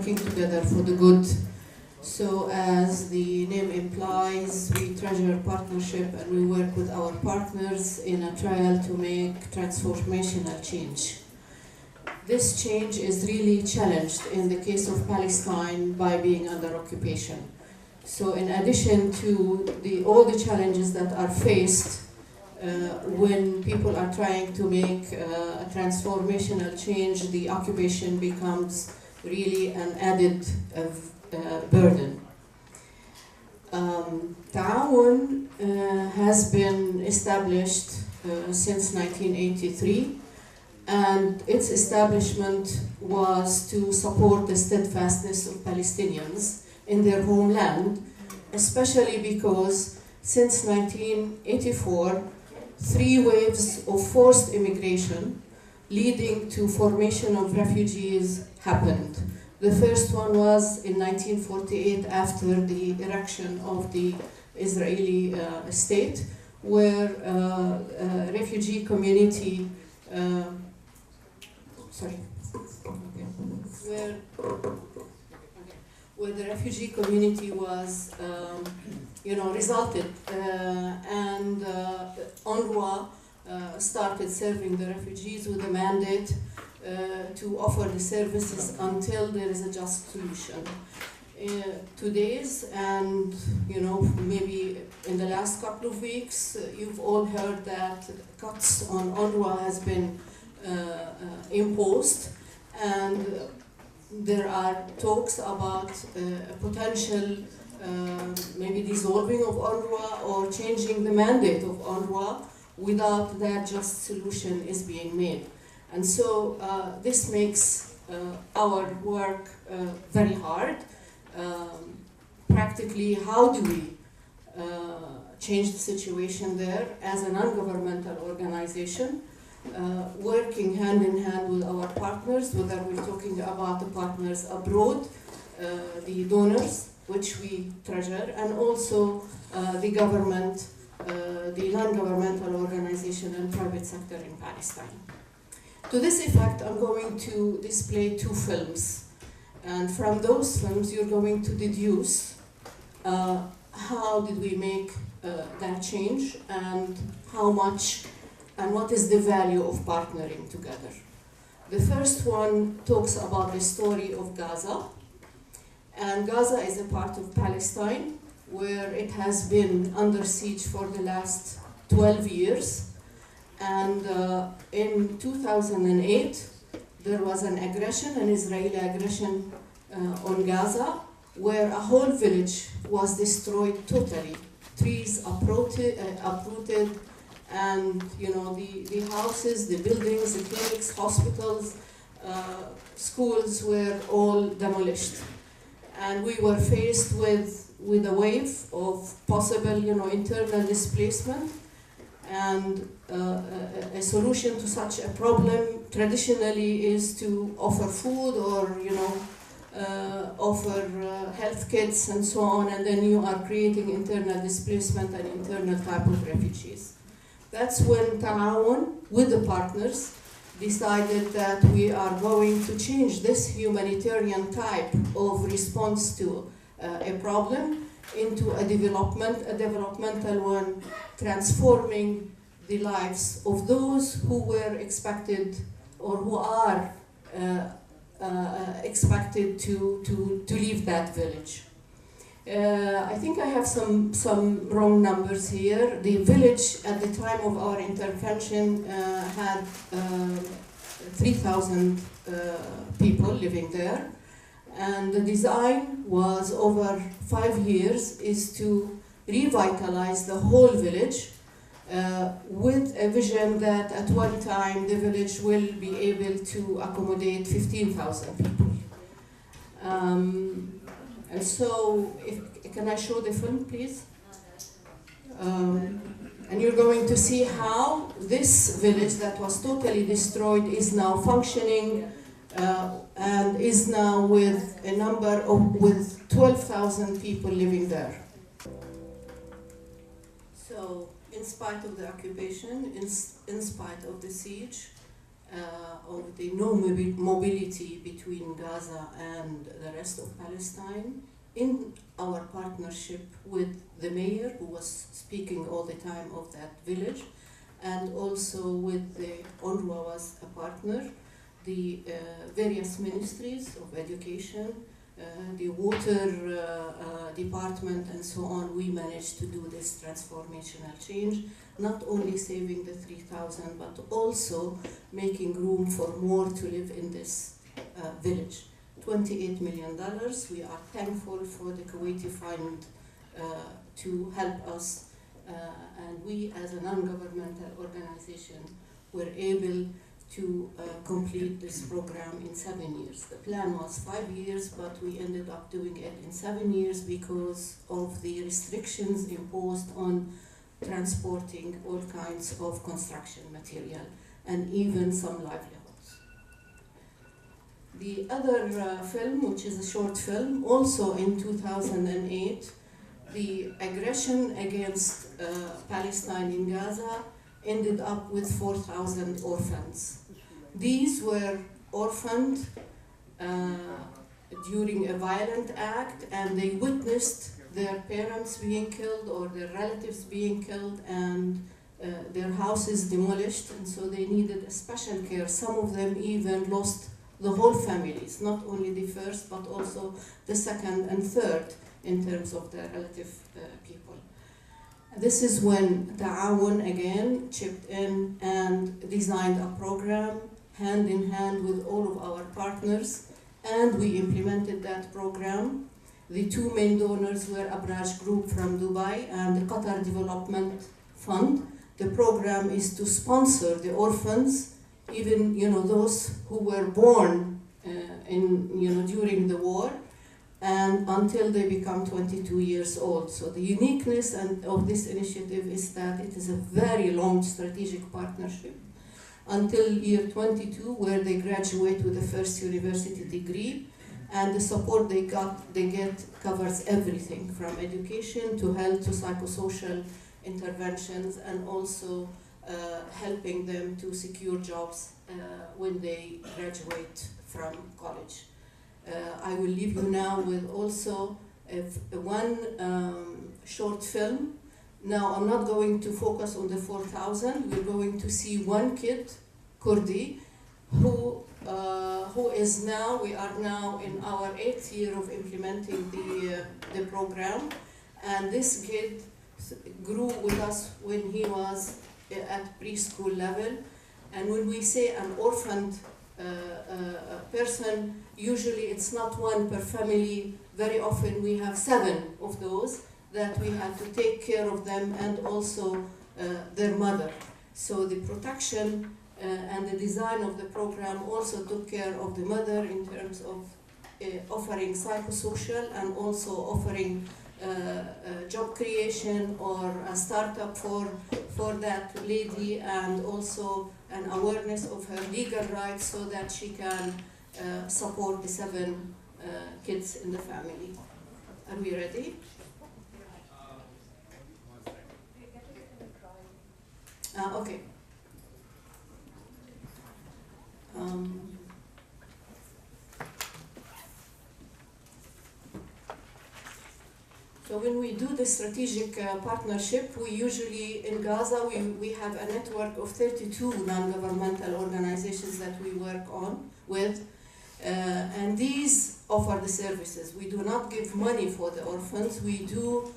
working together for the good. So as the name implies, we treasure partnership and we work with our partners in a trial to make transformational change. This change is really challenged in the case of Palestine by being under occupation. So in addition to all the challenges that are faced when people are trying to make a transformational change, the occupation becomes really an added burden. Taawon has been established since 1983, and its establishment was to support the steadfastness of Palestinians in their homeland, especially because since 1984, 3 waves of forced immigration leading to formation of refugees happened. The first one was in 1948 after the erection of the Israeli state, where a refugee community where the refugee community was, resulted, and UNRWA started serving the refugees with a mandate to offer the services until there is a just solution. Today's, and maybe in the last couple of weeks, you've all heard that cuts on UNRWA has been imposed, and there are talks about a potential maybe dissolving of UNRWA or changing the mandate of UNRWA without that just solution is being made. And so this makes our work very hard. Practically, how do we change the situation there as a non-governmental organization, working hand in hand with our partners, whether we're talking about the partners abroad, the donors, which we treasure, and also the government, the non-governmental organization and private sector in Palestine. To this effect, I'm going to display 2 films. And from those films, you're going to deduce how did we make that change, and how much, and what is the value of partnering together. The first one talks about the story of Gaza. And Gaza is a part of Palestine, where it has been under siege for the last 12 years. And in 2008, there was an Israeli aggression on Gaza, where a whole village was destroyed totally. Trees uprooted, and the houses, the buildings, the clinics, hospitals, schools were all demolished. And we were faced with a wave of possible internal displacement. And a solution to such a problem traditionally is to offer food or offer health kits and so on, and then you are creating internal displacement and internal type of refugees. That's when Taawon, with the partners, decided that we are going to change this humanitarian type of response to a problem into a developmental one, transforming the lives of those who were expected or who are expected to leave that village. I think I have some wrong numbers here. The village at the time of our intervention had 3,000 people living there. And the design was over 5 years is to revitalize the whole village with a vision that at one time the village will be able to accommodate 15,000 people. And so, can I show the film, please? And you're going to see how this village that was totally destroyed is now functioning and is now with a number of, with 12,000 people living there. So, in spite of the occupation, in spite of the siege, of the no mobility between Gaza and the rest of Palestine, in our partnership with the mayor, who was speaking all the time of that village, and also with the UNRWA was a partner, the various ministries of education, the water department, and so on. We managed to do this transformational change, not only saving the 3,000, but also making room for more to live in this village. $28 million. We are thankful for the Kuwaiti fund to help us, and we as a non-governmental organization were able to complete this program in 7 years. The plan was 5 years, but we ended up doing it in 7 years because of the restrictions imposed on transporting all kinds of construction material and even some livelihoods. The other film, which is a short film, also in 2008, the aggression against Palestine in Gaza ended up with 4,000 orphans. These were orphaned during a violent act, and they witnessed their parents being killed or their relatives being killed, and their houses demolished, and so they needed a special care. Some of them even lost the whole families, not only the first, but also the second and third in terms of their relative people. This is when Taawon again chipped in and designed a program hand in hand with all of our partners, and we implemented that program. The two main donors were Abraj Group from Dubai and the Qatar Development Fund. The program is to sponsor the orphans, even those who were born during the war, and until they become 22 years old. So the uniqueness of this initiative is that it is a very long strategic partnership until year 22, where they graduate with the first university degree, and the support they get covers everything from education to health to psychosocial interventions, and also helping them to secure jobs when they graduate from college. I will leave you now with also one short film. Now, I'm not going to focus on the 4,000. We're going to see one kid, Kurdi, who is now, we are now in our 8th year of implementing the program. And this kid grew with us when he was at preschool level. And when we say an orphaned person, usually it's not one per family. Very often we have 7 of those that we have to take care of them, and also their mother. So the protection and the design of the program also took care of the mother in terms of offering psychosocial and also offering job creation or a startup for that lady, and also an awareness of her legal rights so that she can support the 7 kids in the family. Are we ready? Okay. So when we do the strategic partnership, we usually, in Gaza, we have a network of 32 non-governmental organizations that we work with, and these offer the services. We do not give money for the orphans. We do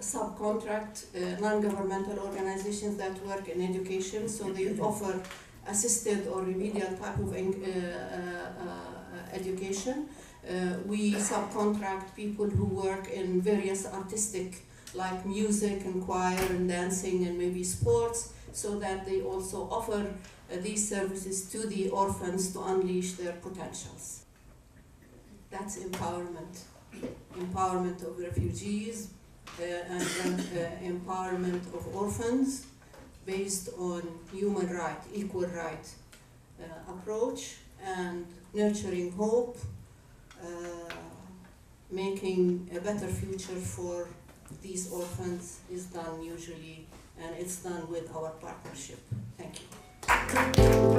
subcontract non-governmental organizations that work in education, so they offer assisted or remedial type of education. We subcontract people who work in various artistic, like music and choir and dancing and maybe sports, so that they also offer these services to the orphans to unleash their potentials. That's empowerment. Empowerment of refugees and empowerment of orphans based on human right, equal right approach, and nurturing hope, making a better future for these orphans is done usually, and it's done with our partnership. Thank you.